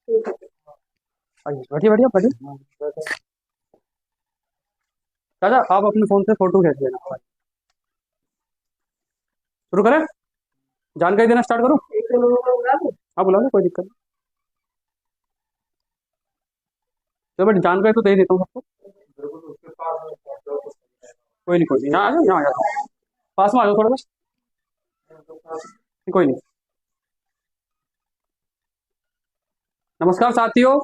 बढ़िया बढ़िया बढ़िया। दादा आप अपने फोन से फोटो खींच लेना। शुरू करें? जानकारी देना स्टार्ट करूं? हाँ बुला लो, कोई दिक्कत नहीं। तो बट जानकारी तो दे ही देता हूँ सबको। कोई नहीं कोई नहीं, यहाँ आ जाओ, यहाँ आ जाओ, पास में आ जाओ थोड़ा बस। कोई नहीं। नमस्कार साथियों,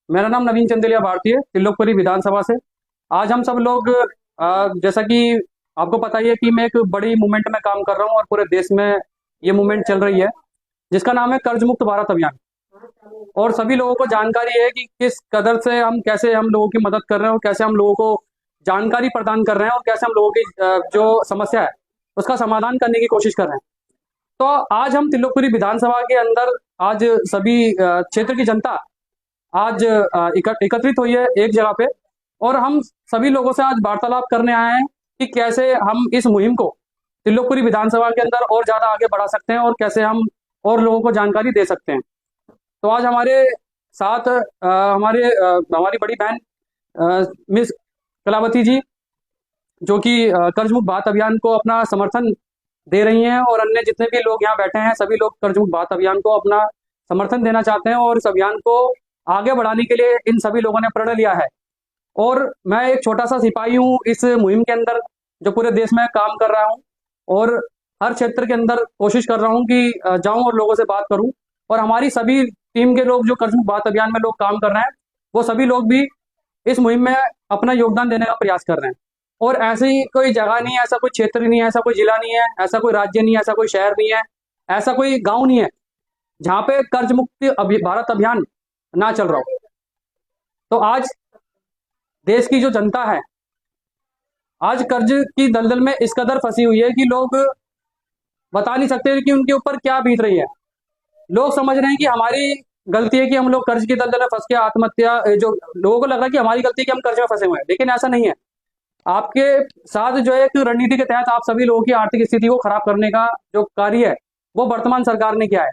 मेरा नाम नवीन चंदेलिया भारती है, त्रिलोकपुरी विधानसभा से। आज हम सब लोग जैसा कि आपको पता ही है कि मैं एक बड़ी मूवमेंट में काम कर रहा हूँ और पूरे देश में ये मूवमेंट चल रही है, जिसका नाम है कर्ज मुक्त भारत अभियान। और सभी लोगों को जानकारी है कि किस कदर से हम कैसे हम लोगों की मदद कर रहे हैं और कैसे हम लोगों को जानकारी प्रदान कर रहे हैं और कैसे हम लोगों की जो समस्या है उसका समाधान करने की कोशिश कर रहे हैं। तो आज हम त्रिलोकपुरी विधानसभा के अंदर आज सभी क्षेत्र की जनता आज एकत्रित हुई है एक जगह पे, और हम सभी लोगों से आज वार्तालाप करने आए हैं कि कैसे हम इस मुहिम को त्रिलोकपुरी विधानसभा के अंदर और ज्यादा आगे बढ़ा सकते हैं और कैसे हम और लोगों को जानकारी दे सकते हैं। तो आज हमारे साथ हमारी बड़ी बहन मिस कलावती जी, जो कि कर्ज मुक्त भारत अभियान को अपना समर्थन दे रही हैं, और अन्य जितने भी लोग यहाँ बैठे हैं सभी लोग कर्ज मुक्त भारत अभियान को अपना समर्थन देना चाहते हैं और इस अभियान को आगे बढ़ाने के लिए इन सभी लोगों ने प्रण लिया है। और मैं एक छोटा सा सिपाही हूँ इस मुहिम के अंदर, जो पूरे देश में काम कर रहा हूँ और हर क्षेत्र के अंदर कोशिश कर रहा हूँ कि जाऊं और लोगों से बात करूं। और हमारी सभी टीम के लोग जो कर्ज मुक्त भारत अभियान में लोग काम कर रहे हैं, वो सभी लोग भी इस मुहिम में अपना योगदान देने का प्रयास कर रहे हैं। और ऐसी कोई जगह नहीं है, ऐसा कोई क्षेत्र नहीं है, ऐसा कोई जिला नहीं है, ऐसा कोई राज्य नहीं है, ऐसा कोई शहर नहीं है, ऐसा कोई गांव नहीं है जहां पे कर्ज मुक्ति भारत अभियान ना चल रहा हो। तो आज देश की जो जनता है आज कर्ज की दलदल में इस कदर फंसी हुई है कि लोग बता नहीं सकते कि उनके ऊपर क्या बीत रही है। लोग समझ रहे हैं कि हमारी गलती है कि हम लोग कर्ज की दलदल में फंस के आत्महत्या, जो लोगों को लग रहा है कि हमारी गलती है कि हम कर्ज में फंसे हुए हैं, लेकिन ऐसा नहीं है। आपके साथ जो है एक रणनीति के तहत आप सभी लोगों की आर्थिक स्थिति को खराब करने का जो कार्य है वो वर्तमान सरकार ने किया है।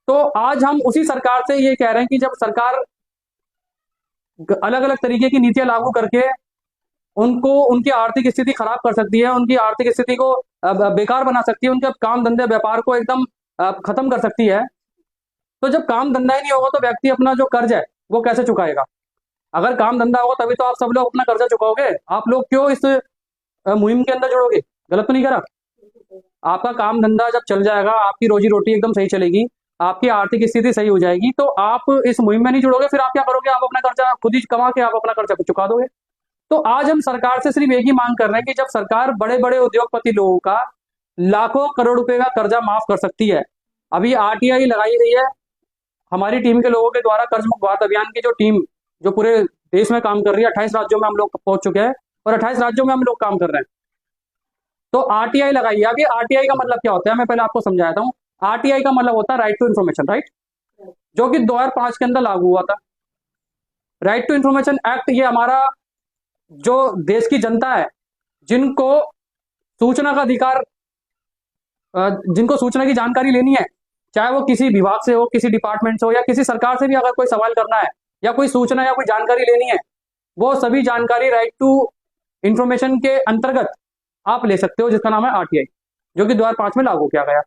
तो आज हम उसी सरकार से ये कह रहे हैं कि जब सरकार अलग अलग तरीके की नीतियां लागू करके उनको उनकी आर्थिक स्थिति खराब कर सकती है, उनकी आर्थिक स्थिति को बेकार बना सकती है, उनके काम धंधे व्यापार को एकदम खत्म कर सकती है, तो जब काम धंधा ही नहीं होगा तो व्यक्ति अपना जो कर्ज है वो कैसे चुकाएगा? अगर काम धंधा होगा तभी तो आप सब लोग अपना कर्जा चुकाओगे। आप लोग क्यों इस मुहिम के अंदर जुड़ोगे? गलत तो नहीं करा? आपका काम धंधा जब चल जाएगा, आपकी रोजी रोटी एकदम सही चलेगी, आपकी आर्थिक स्थिति सही हो जाएगी, तो आप इस मुहिम में नहीं जुड़ोगे। फिर आप क्या करोगे? आप अपना कर्जा खुद ही कमा के आप अपना कर्जा चुका दोगे। तो आज हम सरकार से सिर्फ एक ही मांग कर रहे हैं कि जब सरकार बड़े बड़े उद्योगपति लोगों का लाखों करोड़ रुपए का कर्जा माफ कर सकती है, अभी आरटीआई लगाई गई है हमारी टीम के लोगों के द्वारा। कर्ज मुक्त भारत अभियान की जो टीम जो पूरे देश में काम कर रही है, 28 राज्यों में हम लोग पहुंच चुके हैं और 28 राज्यों में हम लोग काम कर रहे हैं। तो आरटीआई लगाई है। अभी आरटीआई का मतलब क्या होता है मैं पहले आपको समझाता हूँ। आरटीआई का मतलब होता है राइट टू इन्फॉर्मेशन, राइट, जो कि 2005 के अंदर लागू हुआ था। राइट टू इन्फॉर्मेशन एक्ट ये हमारा जो देश की जनता है, जिनको सूचना का अधिकार, जिनको सूचना की जानकारी लेनी है, चाहे वो किसी विभाग से हो, किसी डिपार्टमेंट से हो, या किसी सरकार से भी अगर कोई सवाल करना है या कोई सूचना या कोई जानकारी लेनी है, वो सभी जानकारी राइट टू इंफॉर्मेशन के अंतर्गत आप ले सकते हो, जिसका नाम है आरटीआई, जो कि 2005 में लागू किया गया।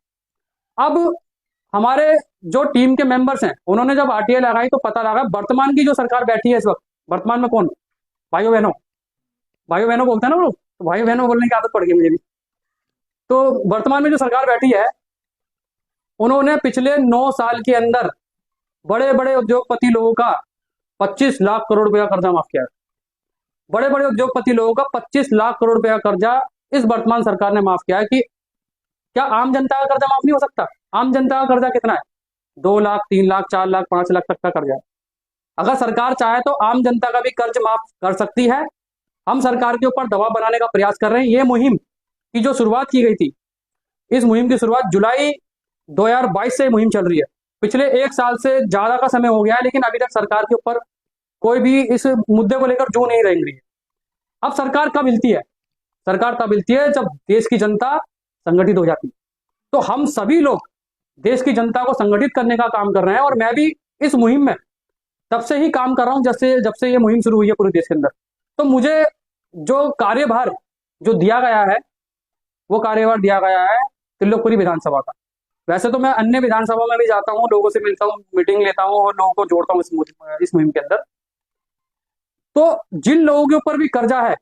अब हमारे जो टीम के मेंबर्स हैं उन्होंने जब आरटीआई लगाई तो पता लगा वर्तमान की जो सरकार बैठी है इस वक्त, वर्तमान में कौन, भाइयों बहनों, भाइयों बहनों बोलते हैं ना वो लोग, तो भाइयों बहनों बोलने की आदत पड़ गई मुझे भी। तो वर्तमान में जो सरकार बैठी है उन्होंने पिछले 9 साल के अंदर बड़े बड़े उद्योगपति लोगों का 25 लाख करोड़ रुपए का कर्जा माफ किया है। बड़े बड़े उद्योगपति लोगों का 25 लाख करोड़ रुपए का कर्जा इस वर्तमान सरकार ने माफ किया है। कि क्या आम जनता का कर्जा माफ नहीं हो सकता? आम जनता का कर्जा कितना है? 2 लाख, 3 लाख, 4 लाख, 5 लाख तक का कर्जा है। अगर सरकार चाहे तो आम जनता का भी कर्ज माफ कर सकती है। हम सरकार के ऊपर दबाव बनाने का प्रयास कर रहे हैं। ये मुहिम की जो शुरुआत की गई थी, इस मुहिम की शुरुआत जुलाई 2022 से मुहिम चल रही है। पिछले 1 साल से ज्यादा का समय हो गया है, लेकिन अभी तक सरकार के ऊपर कोई भी इस मुद्दे को लेकर जू नहीं रेंग रही है। अब सरकार कब हिलती है? सरकार तब हिलती है जब देश की जनता संगठित हो जाती है। तो हम सभी लोग देश की जनता को संगठित करने का काम कर रहे हैं। और मैं भी इस मुहिम में तब से ही काम कर रहा हूं जब से ये मुहिम शुरू हुई है पूरे देश के अंदर। तो मुझे जो कार्यभार जो दिया गया है, वो कार्यभार दिया गया है त्रिलोकपुरी विधानसभा का। वैसे तो मैं अन्य विधानसभा में भी जाता हूँ, लोगों से मिलता हूँ, मीटिंग लेता हूँ और लोगों को जोड़ता हूँ इस मुहिम के अंदर। तो जिन लोगों के ऊपर भी कर्जा है,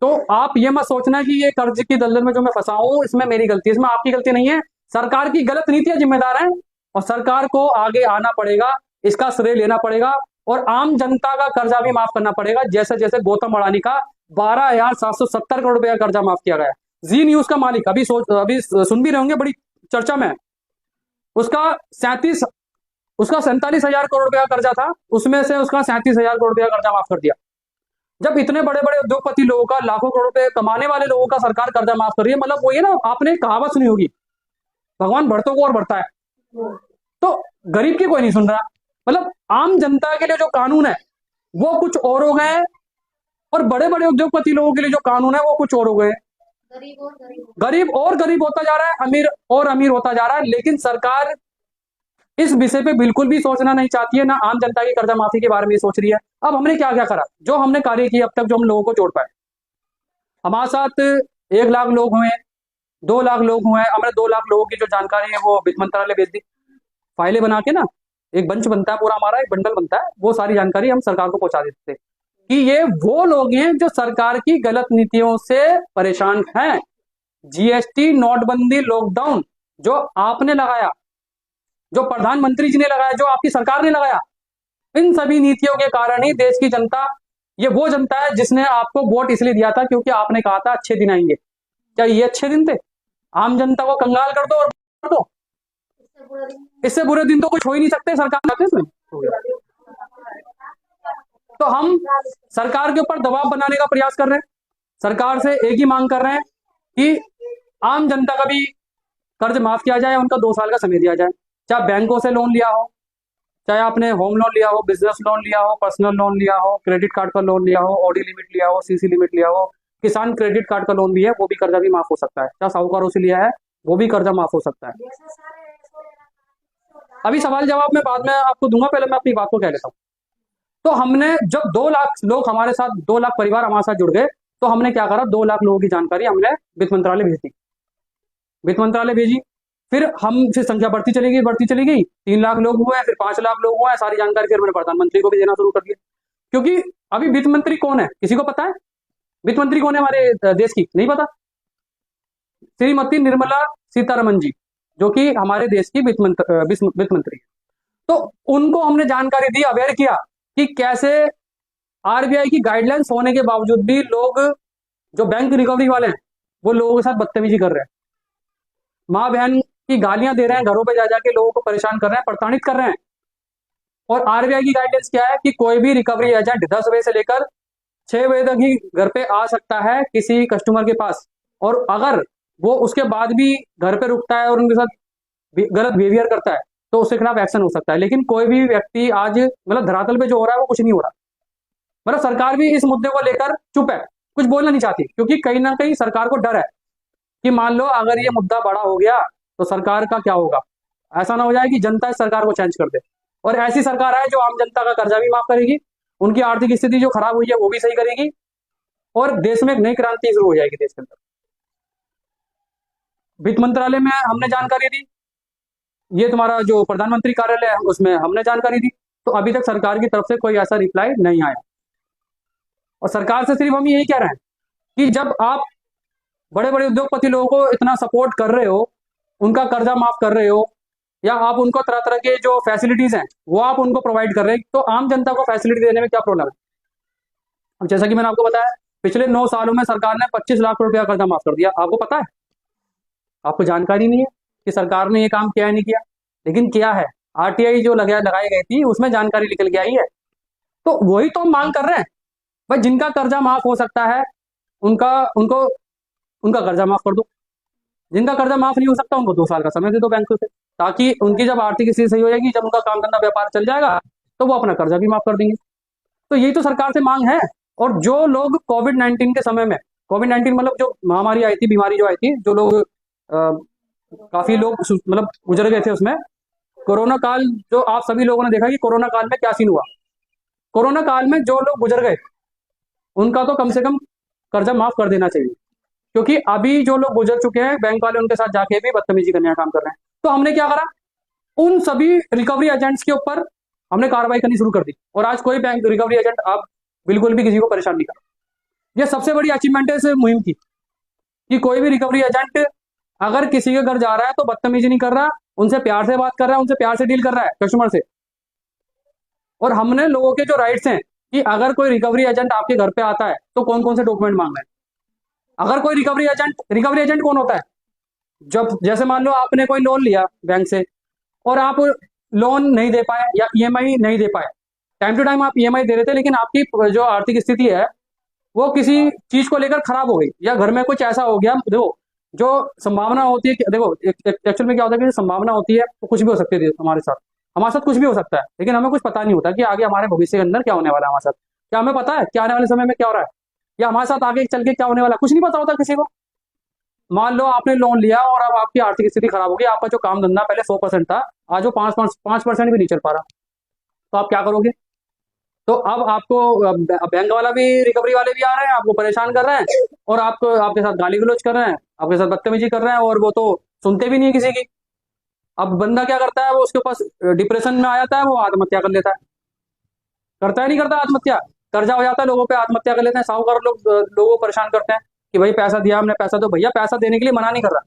तो आप ये मत सोचना कि ये कर्ज की दलदल में जो मैं फंसा हूं इसमें मेरी गलती है। इसमें आपकी गलती नहीं है, सरकार की गलत नीतियां जिम्मेदार हैं और सरकार को आगे आना पड़ेगा, इसका श्रेय लेना पड़ेगा और आम जनता का कर्जा भी माफ करना पड़ेगा। जैसे जैसे गौतम अडानी का 12,770 करोड़ रुपया कर्जा माफ किया गया। जी न्यूज का मालिक अभी सुन भी रहे होंगे, बड़ी चर्चा में, उसका 47,000 करोड़ रुपया कर्जा था, उसमें से उसका 37,000 करोड़ रुपया कर्जा माफ कर दिया। जब इतने बड़े बड़े उद्योगपति लोगों का, लाखों करोड़ रुपए कमाने वाले लोगों का सरकार कर्जा माफ कर रही है, मतलब वो ये ना, आपने कहावत सुनी होगी, भगवान बढ़तों को और बढ़ता है। तो गरीब की कोई नहीं सुन रहा। मतलब आम जनता के लिए जो कानून है वो कुछ और हो गए और बड़े बड़े उद्योगपति लोगों के लिए जो कानून है वो कुछ और हो गए। गरीब और गरीब होता जा रहा है, अमीर और अमीर होता जा रहा है। लेकिन सरकार इस विषय पे बिल्कुल भी सोचना नहीं चाहती है, ना आम जनता की कर्जा माफी के बारे में सोच रही है। अब हमने क्या क्या करा, जो हमने कार्य किया अब तक, जो हम लोगों को जोड़ पाए, हमारे साथ 1 लाख लोग हुए, 2 लाख लोग हुए। हमने 2 लाख लोगों की जो जानकारी है वो वित्त मंत्रालय भेज दी, फाइलें बना के ना, एक बंच बनता है पूरा, हमारा एक बंडल बनता है, वो सारी जानकारी हम सरकार को पहुंचा देते कि ये वो लोग हैं जो सरकार की गलत नीतियों से परेशान हैं। जीएसटी, नोटबंदी, लॉकडाउन जो आपने लगाया, जो प्रधानमंत्री जी ने लगाया, जो आपकी सरकार ने लगाया, इन सभी नीतियों के कारण ही देश की जनता, ये वो जनता है जिसने आपको वोट इसलिए दिया था क्योंकि आपने कहा था अच्छे दिन आएंगे। क्या ये अच्छे दिन थे? आम जनता को कंगाल कर दो और दो, इससे बुरे दिन तो कुछ हो ही नहीं सकते सरकार में। तो हम सरकार के ऊपर दबाव बनाने का प्रयास कर रहे हैं, सरकार से एक ही मांग कर रहे हैं कि आम जनता का भी कर्ज माफ किया जाए, उनका 2 साल का समय दिया जाए। चाहे बैंकों से लोन लिया हो, चाहे आपने होम लोन लिया हो, बिजनेस लोन लिया हो, पर्सनल लोन लिया हो, क्रेडिट कार्ड का लोन लिया हो, ओडी लिमिट लिया हो, सीसी लिमिट लिया हो, किसान क्रेडिट कार्ड का लोन भी है, वो भी कर्जा भी माफ हो सकता है। चाहे साहूकारों से लिया है वो भी कर्जा माफ हो सकता है। अभी सवाल जवाब मैं बाद में आपको दूंगा, पहले मैं अपनी बात को कह लेता हूँ। तो हमने जब 2 लाख लोग हमारे साथ, 2 लाख परिवार हमारे साथ जुड़ गए, तो हमने क्या करा, 2 लाख लोगों की जानकारी हमने वित्त मंत्रालय भेज दी, वित्त मंत्रालय भेजी। फिर संख्या बढ़ती चली गई, 3 लाख लोग हुए, फिर 5 लाख लोग हुए, सारी जानकारी फिर मैंने प्रधानमंत्री को भी देना शुरू कर दिया। क्योंकि अभी वित्त मंत्री कौन है किसी को पता है? वित्त मंत्री कौन है हमारे देश की? नहीं पता। श्रीमती निर्मला सीतारमन जी, जो कि हमारे देश की वित्त मंत्री है। तो उनको हमने जानकारी दी, अवेयर किया कि कैसे आरबीआई की गाइडलाइंस होने के बावजूद भी लोग जो बैंक रिकवरी वाले हैं वो लोगों के साथ बदतमीजी कर रहे हैं, माँ बहन की गालियां दे रहे हैं, घरों पे जा जाके लोगों को परेशान कर रहे हैं, प्रताड़ित कर रहे हैं। और आरबीआई की गाइडलाइंस क्या है कि कोई भी रिकवरी एजेंट 10 बजे से लेकर 6 बजे तक ही घर पे आ सकता है किसी कस्टमर के पास, और अगर वो उसके बाद भी घर पे रुकता है और उनके साथ गलत बिहेवियर करता है तो उसके खिलाफ एक्शन हो सकता है। लेकिन कोई भी व्यक्ति आज, मतलब धरातल पे जो हो रहा है वो कुछ नहीं हो रहा। मतलब सरकार भी इस मुद्दे को लेकर चुप है, कुछ बोलना नहीं चाहती, क्योंकि कहीं ना कहीं सरकार को डर है कि मान लो अगर ये मुद्दा बड़ा हो गया तो सरकार का क्या होगा। ऐसा ना हो जाए कि जनता इस सरकार को चेंज कर दे और ऐसी सरकार आए जो आम जनता का कर्जा भी माफ करेगी, उनकी आर्थिक स्थिति जो खराब हुई है वो भी सही करेगी और देश में एक नई क्रांति शुरू हो जाएगी देश के अंदर। वित्त मंत्रालय में हमने जानकारी दी, ये तुम्हारा जो प्रधानमंत्री कार्यालय है उसमें हमने जानकारी दी, तो अभी तक सरकार की तरफ से कोई ऐसा रिप्लाई नहीं आया। और सरकार से सिर्फ हम यही कह रहे हैं कि जब आप बड़े बड़े उद्योगपति लोगों को इतना सपोर्ट कर रहे हो, उनका कर्जा माफ कर रहे हो, या आप उनको तरह तरह के जो फैसिलिटीज हैं वो आप उनको प्रोवाइड कर रहे हैं, तो आम जनता को फैसिलिटी देने में क्या प्रॉब्लम है? अब जैसा कि मैंने आपको बताया, पिछले 9 सालों में सरकार ने 25 लाख करोड़ रुपया कर्जा माफ कर दिया। आपको पता है? आपको जानकारी नहीं है कि सरकार ने ये काम किया है नहीं किया, लेकिन किया है। आरटीआई जो लगाई गई थी उसमें जानकारी निकल के आई है। तो वही तो हम मांग कर रहे हैं भाई, जिनका कर्जा माफ हो सकता है उनका कर्जा माफ कर दो, जिनका कर्जा माफ नहीं हो सकता उनको 2 साल का समय दे दो बैंकों से, ताकि उनकी जब आर्थिक स्थिति सही हो जाएगी, जब उनका काम धंधा व्यापार चल जाएगा तो वो अपना कर्जा भी माफ कर देंगे। तो यही तो सरकार से मांग है। और जो लोग कोविड-19 के समय में, कोविड-19 मतलब जो महामारी आई थी, बीमारी जो आई थी, जो लोग काफी लोग मतलब गुजर गए थे उसमें। कोरोना काल जो आप सभी लोगों ने देखा कि कोरोना काल में क्या सीन हुआ। कोरोना काल में जो लोग गुजर गए उनका तो कम से कम कर्जा माफ कर देना चाहिए, क्योंकि अभी जो लोग गुजर चुके हैं बैंक वाले उनके साथ जाके भी बदतमीजी करने का काम कर रहे हैं। तो हमने क्या करा, उन सभी रिकवरी एजेंट्स के ऊपर हमने कार्रवाई करनी शुरू कर दी, और आज कोई बैंक रिकवरी एजेंट आप बिल्कुल भी किसी को परेशान नहीं कर। ये सबसे बड़ी अचीवमेंट है इस मुहिम की, कि कोई भी रिकवरी एजेंट अगर किसी के घर जा रहा है तो बदतमीजी नहीं कर रहा, उनसे प्यार से बात कर रहा है, उनसे प्यार से डील कर रहा है कस्टमर से। और हमने लोगों के जो राइट्स हैं कि अगर कोई रिकवरी एजेंट आपके घर पे आता है तो कौन कौन से डॉक्यूमेंट मांगना है। अगर कोई रिकवरी एजेंट कौन होता है, जब जैसे मान लो आपने कोई लोन लिया बैंक से और आप लोन नहीं दे पाए या ईएमआई नहीं दे पाए, टाइम टू टाइम आप ईएमआई दे रहे थे लेकिन आपकी जो आर्थिक स्थिति है वो किसी चीज को लेकर खराब हो गई, या घर में कुछ ऐसा हो गया। देखो जो संभावना होती है देखो एक्चुअल में क्या होता है कि संभावना होती है तो कुछ भी हो सकती है हमारे साथ कुछ भी हो सकता है, लेकिन हमें कुछ पता नहीं होता कि आगे हमारे भविष्य के अंदर क्या होने वाला है हमारे साथ। क्या हमें पता है क्या आने वाले समय में क्या हो रहा है, या हमारे साथ आगे चल के क्या होने वाला है, कुछ नहीं पता होता किसी को। मान लो आपने लोन लिया और अब आपकी आर्थिक स्थिति खराब हो गई, आपका जो काम धंधा पहले 100% था आज वो 5% भी नहीं चल पा रहा, तो आप क्या करोगे। तो अब आपको बैंक वाला भी रिकवरी वाले भी आ रहे हैं, आपको परेशान कर रहे हैं और आपको आपके साथ गाली गलौज कर रहे हैं, आपके साथ बदतमीजी कर रहे हैं, और वो तो सुनते भी नहीं है किसी की। अब बंदा क्या करता है, वो उसके पास डिप्रेशन में आ जाता है, वो आत्महत्या कर लेता है। करता है नहीं करता आत्महत्या, कर्जा हो जाता है लोगों पे, आत्महत्या कर लेते हैं। साहूकार लोग लोगों को परेशान करते हैं कि भाई पैसा दिया हमने, पैसा दो। भैया पैसा देने के लिए मना नहीं कर रहा,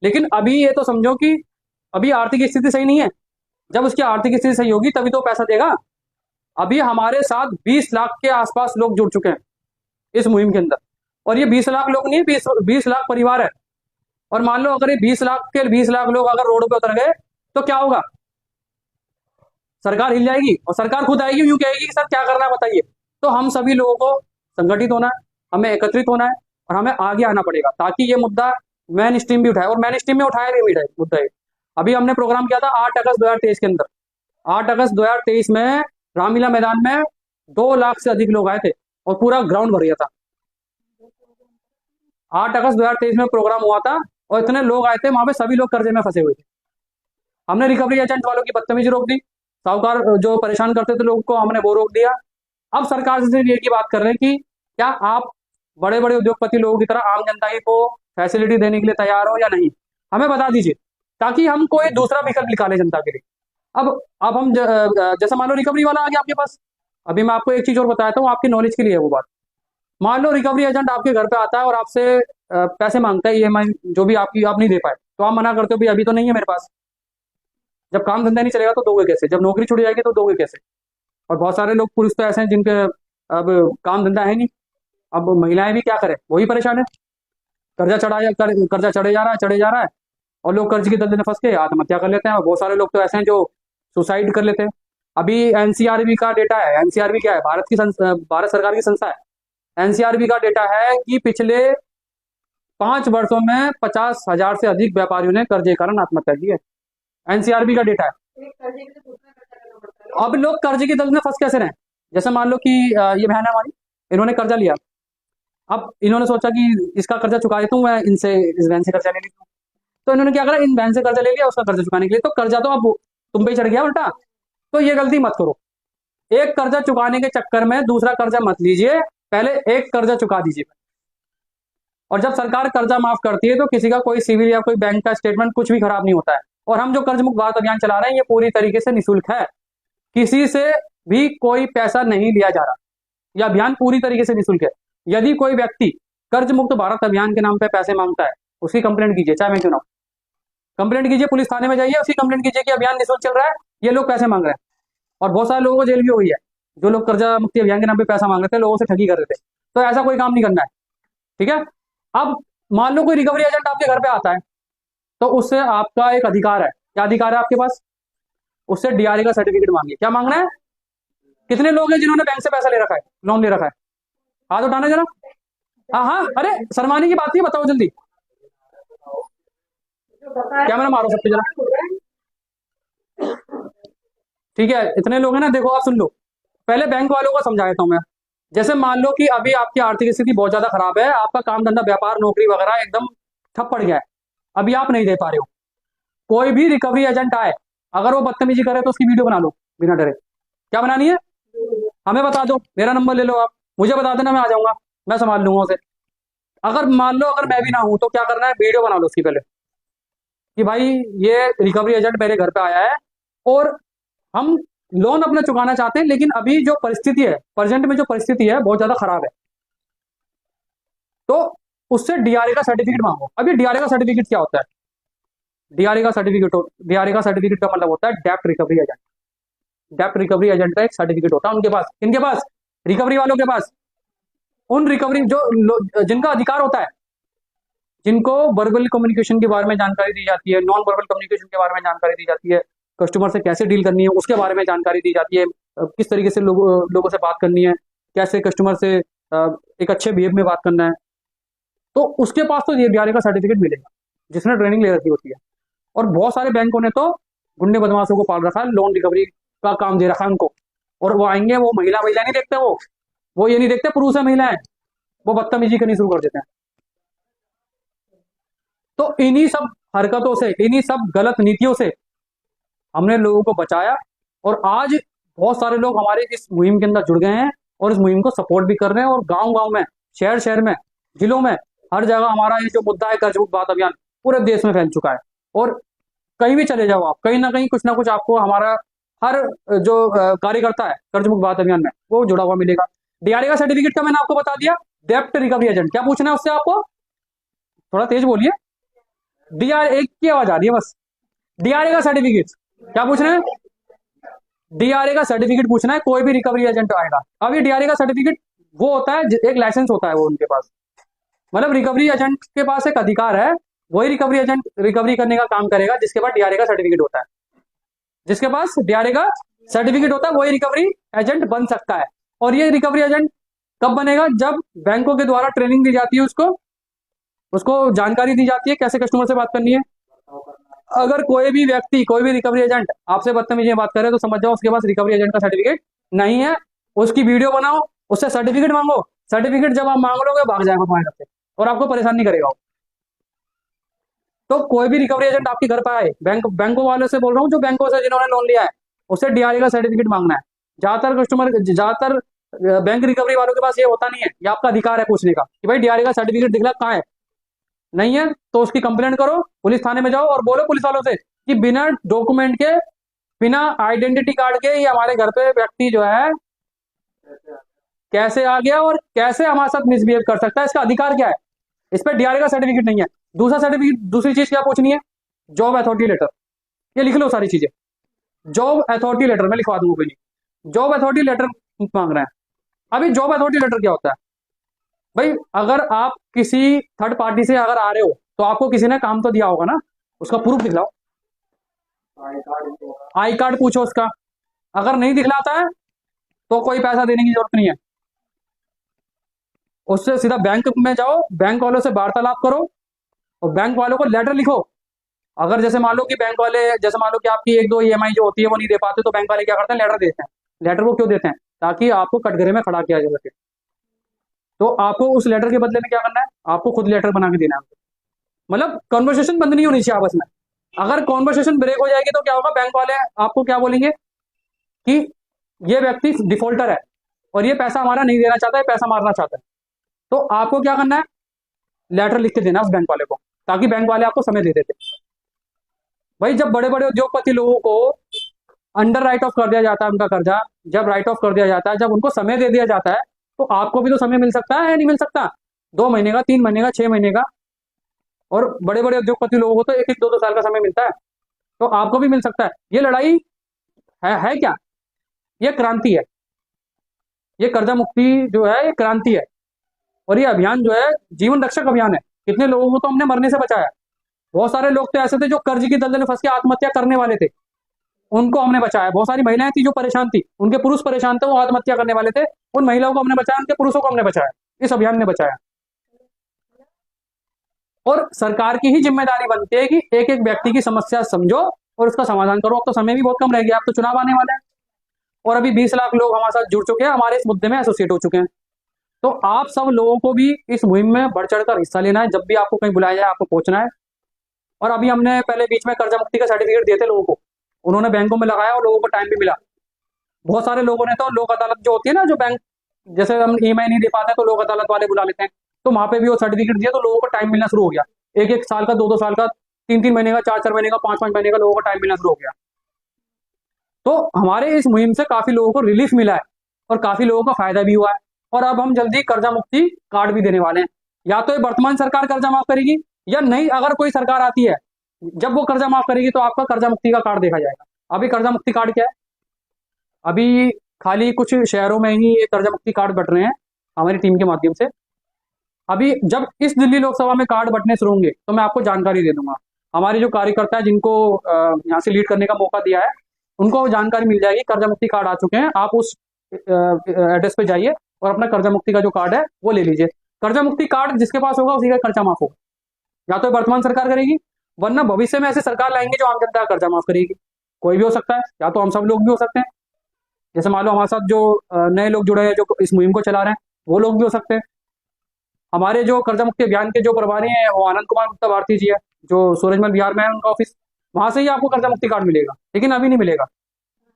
लेकिन अभी ये तो समझो कि अभी आर्थिक स्थिति सही नहीं है। जब उसकी आर्थिक स्थिति सही होगी तभी तो पैसा देगा। अभी हमारे साथ 20 लाख के आसपास लोग जुड़ चुके हैं इस मुहिम के अंदर, और ये 20 लाख लोग नहीं, 20 लाख परिवार है। और मान लो अगर ये 20 लाख के 20 लाख लोग अगर रोड पे उतर गए तो क्या होगा, सरकार हिल जाएगी और सरकार खुद आएगी, यूं कहेगी कि सर क्या करना है बताइए। तो हम सभी लोगों को संगठित होना है, हमें एकत्रित होना है और हमें आगे आना पड़ेगा, ताकि ये मुद्दा मेन स्ट्रीम भी उठाए, और मेन स्ट्रीम में उठाया भी मुद्दा है। अभी हमने प्रोग्राम किया था 8 अगस्त 2023 के अंदर। 8 अगस्त 2023 में रामलीला मैदान में 2 लाख से अधिक लोग आए थे और पूरा ग्राउंड भर गया था। 8 अगस्त 2023 में प्रोग्राम हुआ था और इतने लोग आए थे, वहां पे सभी लोग कर्जे में फंसे हुए थे। हमने रिकवरी एजेंट वालों की बदतमीजी रोक दी, साहूकार जो परेशान करते थे लोगों को हमने वो रोक दिया। अब सरकार से ये की बात कर रहे हैं कि क्या आप बड़े बड़े उद्योगपति लोगों की तरह आम जनता को फैसिलिटी देने के लिए तैयार हो या नहीं, हमें बता दीजिए, ताकि हम कोई दूसरा विकल्प निकालें जनता के लिए। अब हम जैसा मान लो रिकवरी वाला आ गया आपके पास। अभी मैं आपको एक चीज और बताता हूँ, आपकी नॉलेज के लिए है वो बात। मान लो रिकवरी एजेंट आपके घर पे आता है और आपसे पैसे मांगता है, ईएमआई जो भी आपकी आप नहीं दे पाए, तो आप मना करते हो भाई अभी तो नहीं है मेरे पास। जब काम धंधा नहीं चलेगा तो दोगे कैसे, जब नौकरी छूट जाएगी तो दोगे कैसे। और बहुत सारे लोग पुरुष तो ऐसे हैं जिनके अब काम धंधा है नहीं, अब महिलाएं भी क्या करें, वही परेशान है। कर्जा चढ़े जा रहा है और लोग कर्ज की दलदल में फंस के आत्महत्या कर लेते हैं। और बहुत सारे लोग तो ऐसे हैं जो सुसाइड कर लेते हैं। अभी एनसीआरबी का डेटा है, एनसीआरबी क्या है, भारत सरकार की संस्था है। एनसीआरबी का डेटा है कि पिछले 5 वर्षों में 50,000 से अधिक व्यापारियों ने कर्जे के कारण आत्महत्या की है। एनसीआरबी का डेटा है। अब लोग कर्जे की दलदल में फंस कैसे रहे, जैसे मान लो कि ये बहन है हमारी, इन्होंने कर्जा लिया। अब इन्होंने सोचा कि इसका कर्जा चुका देता हूँ मैं, इनसे इस बहन से कर्जा ले लेता हूँ। तो इन्होंने क्या करा, इन बहन से कर्जा ले लिया उसका कर्जा चुकाने के लिए, तो कर्जा तो अब तुम पे ही चढ़ गया उल्टा। तो ये गलती मत करो, एक कर्जा चुकाने के चक्कर में दूसरा कर्जा मत लीजिए, पहले एक कर्जा चुका दीजिए। और जब सरकार कर्जा माफ करती है तो किसी का कोई सिविल या कोई बैंक का स्टेटमेंट कुछ भी खराब नहीं होता है। और हम जो कर्ज मुक्त भारत अभियान चला रहे हैं ये पूरी तरीके से निःशुल्क है, किसी से भी कोई पैसा नहीं लिया जा रहा, यह अभियान पूरी तरीके से निःशुल्क है। यदि कोई व्यक्ति कर्ज मुक्त भारत अभियान के नाम पे पैसे मांगता है, उसकी कंप्लेंट कीजिए, चाहे मैं क्यों ना हूं। कंप्लेंट कीजिए, पुलिस थाने में जाइए, उसकी कंप्लेंट कीजिए कि अभियान निःशुल्क चल रहा है, ये लोग पैसे मांग रहे हैं। और बहुत सारे लोगों को जेल भी हुई है, जो लोग कर्जा मुक्ति अभियान के नाम पे पैसा मांग रहे थे, लोगों से ठगी कर रहे थे। तो ऐसा कोई काम नहीं करना है, ठीक है। अब मान लो कोई रिकवरी एजेंट आपके घर पे आता है, तो उससे आपका एक अधिकार है। क्या अधिकार है आपके पास, उससे डीआरए का सर्टिफिकेट मांगिए। क्या मांगना है, कितने लोग हैं जिन्होंने बैंक से पैसा ले रखा है, लोन ले रखा है, हाथ उठाना जरा। हाँ हाँ, अरे शर्माने की बात नहीं, बताओ जल्दी, कैमरा मारो सब पे जरा, ठीक है। इतने लोग हैं ना, देखो आप सुन लो, पहले बैंक वालों को समझा देता हूं मैं। जैसे मान लो कि अभी आपकी आर्थिक स्थिति बहुत ज्यादा खराब है, आपका काम धंधा व्यापार नौकरी वगैरह एकदम ठप पड़ गया है, अभी आप नहीं दे पा रहे हो, कोई भी रिकवरी एजेंट आए, अगर वो बदतमीजी करे तो उसकी वीडियो बना लो बिना डरे। क्या बनानी है? हमें बता दो, मेरा नंबर ले लो, आप मुझे बता देना, मैं आ जाऊंगा, मैं संभाल लूंगा उसे। अगर मान लो अगर मैं भी ना हूं तो क्या करना है, वीडियो बना लो उसकी पहले कि भाई ये रिकवरी एजेंट मेरे घर पे आया है और हम लोन अपना चुकाना चाहते हैं, लेकिन अभी जो परिस्थिति है, प्रेजेंट में जो परिस्थिति है बहुत ज्यादा खराब है, तो उससे डीआरए का सर्टिफिकेट मांगो। अभी डीआरए का सर्टिफिकेट क्या होता है? डीआरए का सर्टिफिकेट का मतलब होता है डेप्ट रिकवरी एजेंट। डेप्ट रिकवरी एजेंट का एक सर्टिफिकेट होता है उनके पास, इनके पास, रिकवरी वालों के पास। उन रिकवरी जिनका अधिकार होता है, जिनको वर्बल कम्युनिकेशन के बारे में जानकारी दी जाती है, नॉन वर्बल कम्युनिकेशन के बारे में जानकारी दी जाती है, कस्टमर से कैसे डील करनी है उसके बारे में जानकारी दी जाती है, किस तरीके से लोगों से बात करनी है, कैसे कस्टमर से एक अच्छे बिहेव में बात करना है, तो उसके पास तो ये डीआरए का सर्टिफिकेट मिलेगा जिसने ट्रेनिंग ले रखी होती है। और बहुत सारे बैंकों ने तो गुंडे बदमाशों को पाल रखा है, लोन रिकवरी का काम दे रखा है उनको, और वो आएंगे, वो महिला महिला नहीं देखते, वो ये नहीं देखते पुरुष है महिला है, वो बदतमीजी करनी शुरू कर देते हैं। तो इन्हीं सब हरकतों से, इन्हीं सब गलत नीतियों से हमने लोगों को बचाया, और आज बहुत सारे लोग हमारे इस मुहिम के अंदर जुड़ गए हैं और इस मुहिम को सपोर्ट भी कर रहे हैं, और गांव गांव में, शहर शहर में, जिलों में, हर जगह हमारा ये जो मुद्दा है कर्ज मुक्त भारत अभियान पूरे देश में फैल चुका है। और कहीं भी चले जाओ आप, कहीं ना कुछ आपको हमारा हर जो कार्यकर्ता है कर्ज मुक्त भारत अभियान में वो जुड़ा हुआ मिलेगा। डीआरए का सर्टिफिकेट का मैंने आपको बता दिया। डेप्ट रिकवरी एजेंट, क्या पूछना है उससे आपको? थोड़ा तेज बोलिए, डीआरए एक की आवाज आ रही है बस। डीआरए का सर्टिफिकेट क्या पूछना है? डीआरए का सर्टिफिकेट पूछना है, कोई भी रिकवरी एजेंट आएगा। अब ये डीआरए का सर्टिफिकेट वो होता है, एक लाइसेंस होता है वो उनके पास, मतलब रिकवरी एजेंट के पास एक अधिकार है, वही रिकवरी एजेंट रिकवरी करने का काम करेगा जिसके पास डीआरए का सर्टिफिकेट होता है। जिसके पास डीआरए का सर्टिफिकेट होता है वही रिकवरी एजेंट बन सकता है। और ये रिकवरी एजेंट कब बनेगा? जब बैंकों के द्वारा ट्रेनिंग दी जाती है, उसको उसको जानकारी दी जाती है कैसे कस्टमर से बात करनी है। अगर कोई भी व्यक्ति, कोई भी रिकवरी एजेंट आपसे बदतमीजी में बात करे तो समझ जाओ उसके पास रिकवरी एजेंट का सर्टिफिकेट नहीं है। उसकी वीडियो बनाओ, उससे सर्टिफिकेट मांगो, सर्टिफिकेट जब आप मांग लोगे भाग जाएगा तुम्हारे घर से और आपको परेशान नहीं करेगा। तो कोई भी रिकवरी एजेंट आपके घर पर आए, बैंकों वालों से बोल रहा हूँ, जो बैंकों से जिन्होंने लोन लिया है उससे डीआरए का सर्टिफिकेट मांगना है। ज्यादातर बैंक रिकवरी वालों के पास ये होता नहीं है, ये आपका अधिकार है पूछने का कि भाई डीआरए का सर्टिफिकेट दिखला कहाँ है, नहीं है तो उसकी कंप्लेंट करो, पुलिस थाने में जाओ और बोलो पुलिस वालों से कि बिना डॉक्यूमेंट के, बिना आइडेंटिटी कार्ड के ये हमारे घर पे व्यक्ति जो है कैसे आ गया और कैसे हमारे साथ मिसबिहेव कर सकता है, इसका अधिकार क्या है। इस पर डीआरए का सर्टिफिकेट नहीं है। दूसरा सर्टिफिकेट, दूसरी चीज क्या पूछनी है? जॉब अथॉरिटी लेटर, ये लिख लो सारी चीजें। जॉब अथॉरिटी लेटर मैं लिखवा दूंगा, कोई नहीं, जॉब अथॉरिटी लेटर मांग रहे हैं। अभी जॉब अथॉरिटी लेटर क्या होता है भाई? अगर आप किसी थर्ड पार्टी से अगर आ रहे हो तो आपको किसी ने काम तो दिया होगा ना, उसका प्रूफ दिखलाओ। आई कार्ड पूछो उसका, अगर नहीं दिखलाता है तो कोई पैसा देने की जरूरत नहीं है, उससे सीधा बैंक में जाओ, बैंक वालों से वार्तालाप करो और बैंक वालों को लेटर लिखो। अगर जैसे मान लो कि बैंक वाले, जैसे मान लो कि आपकी एक दो ईएमआई जो होती है वो नहीं दे पाते, तो बैंक वाले क्या करते हैं, लेटर देते हैं। लेटर वो क्यों देते हैं? ताकि आपको कटघरे में खड़ा किया जा सके। तो आपको उस लेटर के बदले में क्या करना है, आपको खुद लेटर बना के देना है। मतलब कॉन्वर्सेशन बंद नहीं होनी चाहिए आपस में। अगर कॉन्वर्सेशन ब्रेक हो जाएगी तो क्या होगा, बैंक वाले आपको क्या बोलेंगे कि ये व्यक्ति डिफॉल्टर है और ये पैसा हमारा नहीं देना चाहता है, पैसा मारना चाहता है। तो आपको क्या करना है, लेटर लिख के देना उस बैंक वाले को, ताकि बैंक वाले आपको समय दे देते। भाई जब बड़े बड़े उद्योगपति लोगों को अंडर राइट ऑफ कर दिया जाता है उनका कर्जा, जब राइट ऑफ कर दिया जाता है, जब उनको समय दे दिया जाता है, तो आपको भी तो समय मिल सकता है, नहीं मिल सकता? 2 महीने का, 3 महीने का, 6 महीने का। और बड़े बड़े उद्योगपति लोगों को तो 1-1, 2-2 साल का समय मिलता है, तो आपको भी मिल सकता है। ये लड़ाई है क्या? ये क्रांति है। ये कर्जा मुक्ति जो है ये क्रांति है, और ये अभियान जो है जीवन रक्षक अभियान है। कितने लोगों को तो हमने मरने से बचाया। बहुत सारे लोग तो ऐसे थे जो कर्ज की दलदल में फंस के आत्महत्या करने वाले थे, उनको हमने बचाया। बहुत सारी महिलाएं थी जो परेशान थी, उनके पुरुष परेशान थे, वो आत्महत्या करने वाले थे, उन महिलाओं को हमने बचाया, उनके पुरुषों को हमने बचाया, इस अभियान ने बचाया। और सरकार की ही जिम्मेदारी बनती है कि एक एक व्यक्ति की समस्या समझो और उसका समाधान करो। अब तो समय भी बहुत कम रह गया, अब तो चुनाव आने वाला है और अभी 20 लाख लोग हमारे साथ जुड़ चुके हैं, हमारे इस मुद्दे में एसोसिएट हो चुके हैं। तो आप सब लोगों को भी इस मुहिम में बढ़ चढ़कर हिस्सा लेना है। जब भी आपको कहीं बुलाया जाए आपको पहुंचना है। और अभी हमने पहले बीच में कर्जा मुक्ति का सर्टिफिकेट दिए थे लोगों को, उन्होंने बैंकों में लगाया और लोगों को टाइम भी मिला। बहुत सारे लोगों ने तो लोक अदालत जो होती है ना, जो बैंक जैसे हम ईएमआई नहीं दे पाते तो लोक अदालत वाले बुला लेते हैं, तो वहां पे भी वो सर्टिफिकेट दिया तो लोगों को टाइम मिलना शुरू हो गया। एक एक साल का, दो दो साल का, तीन तीन महीने का, चार चार महीने का, पांच पांच महीने का लोगों को टाइम मिलना शुरू हो गया। तो हमारे इस मुहिम से काफी लोगों को रिलीफ मिला है और काफी लोगों को फायदा भी हुआ है। और अब हम जल्दी कर्जा मुक्ति कार्ड भी देने वाले हैं। या तो ये वर्तमान सरकार कर्जा माफ करेगी, या नहीं अगर कोई सरकार आती है, जब वो कर्जा माफ करेगी तो आपका कर्जा मुक्ति का कार्ड देखा जाएगा। अभी कर्जा मुक्ति कार्ड क्या है, अभी खाली कुछ शहरों में ही ये कर्जा मुक्ति कार्ड बट रहे हैं हमारी टीम के माध्यम से। अभी जब इस दिल्ली लोकसभा में कार्ड बंटने शुरू होंगे तो मैं आपको जानकारी दे दूंगा। हमारे जो कार्यकर्ता है जिनको यहाँ से लीड करने का मौका दिया है, उनको जानकारी मिल जाएगी कर्जा मुक्ति कार्ड आ चुके हैं। आप उस एड्रेस पे जाइए और अपना कर्जा मुक्ति का जो कार्ड है वो ले लीजिए। कर्जा मुक्ति कार्ड जिसके पास होगा उसी का कर्जा माफ होगा। या तो वर्तमान सरकार करेगी, वरना भविष्य में ऐसे सरकार लाएंगे जो आम जनता का कर्जा माफ करेगी। कोई भी हो सकता है, या तो हम सब लोग भी हो सकते हैं, जैसे मान लो हमारे साथ जो नए लोग जुड़े हैं, जो इस मुहिम को चला रहे हैं, वो लोग भी हो सकते हैं। हमारे जो कर्जा मुक्ति अभियान के जो प्रभारी हैं वो आनंद कुमार गुप्ता भारती जी है, जो सूरजमल बिहार में है उनका ऑफिस, वहां से ही आपको कर्जा मुक्ति कार्ड मिलेगा। लेकिन अभी नहीं मिलेगा,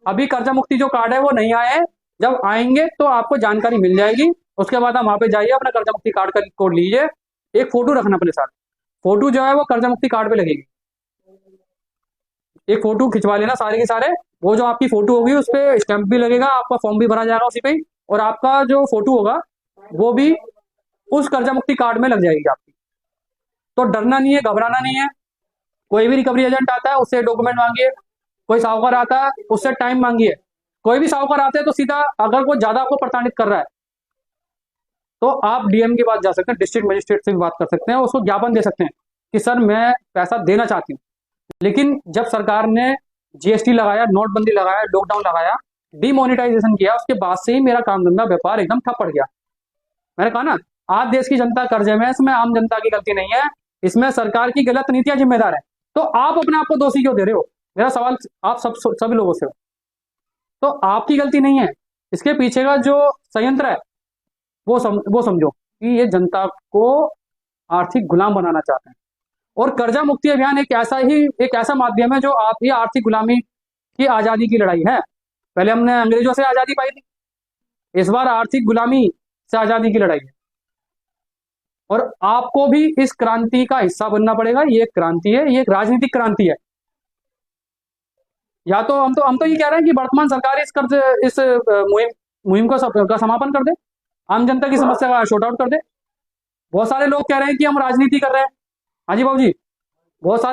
अभी कर्जा मुक्ति जो कार्ड है वो नहीं आए हैं। जब आएंगे तो आपको जानकारी मिल जाएगी। उसके बाद आप वहां पे जाइए, अपना कर्जा मुक्ति कार्ड का कोड लीजिए, एक फोटो रखना अपने साथ। फोटो जो है वो कर्जा मुक्ति कार्ड पे लगेगी, एक फोटो खिंचवा लेना सारे के सारे। वो जो आपकी फोटो होगी उस पर स्टैंप भी लगेगा, आपका फॉर्म भी भरा जाएगा उसी पे ही, और आपका जो फोटो होगा वो भी उस कर्जा मुक्ति कार्ड में लग जाएगी आपकी। तो डरना नहीं है, घबराना नहीं है। कोई भी रिकवरी एजेंट आता है उससे डॉक्यूमेंट मांगिए, कोई साहूकार आता है उससे टाइम मांगिए। कोई भी साहूकार आते हैं तो सीधा, अगर वो ज्यादा आपको प्रताड़ित कर रहा है तो आप डीएम के पास जा सकते हैं, डिस्ट्रिक्ट मजिस्ट्रेट से भी बात कर सकते हैं, उसको ज्ञापन दे सकते हैं कि सर मैं पैसा देना चाहती हूँ। लेकिन जब सरकार ने जीएसटी लगाया, नोटबंदी लगाया, लॉकडाउन लगाया, डिमोनिटाइजेशन किया, उसके बाद से ही मेरा काम धंधा व्यापार एकदम ठप पड़ गया। मैंने कहा ना, आज देश की जनता कर्जे में, इसमें आम जनता की गलती नहीं है, इसमें सरकार की गलत नीतियां जिम्मेदार है। तो आप अपने आप को दोषी क्यों दे रहे हो? मेरा सवाल आप सभी लोगों से हो। तो आपकी गलती नहीं है, इसके पीछे का जो संयंत्र है वो समझो कि ये जनता को आर्थिक गुलाम बनाना चाहते हैं। और कर्जा मुक्ति अभियान एक ऐसा माध्यम है जो आपकी आर्थिक गुलामी की आजादी की लड़ाई है। पहले हमने अंग्रेजों से आजादी पाई थी, इस बार आर्थिक गुलामी से आजादी की लड़ाई है। और आपको भी इस क्रांति का हिस्सा बनना पड़ेगा। ये एक क्रांति है, ये एक राजनीतिक क्रांति है। या तो हम तो ये कह रहे हैं कि वर्तमान सरकार इस मुहिम का समापन कर दे, आम जनता की समस्या का शॉर्ट आउट कर दे। बहुत सारे लोग कह रहे हैं कि हम राजनीति कर रहे हैं। हाँ जी बाबू जी, बहुत सारे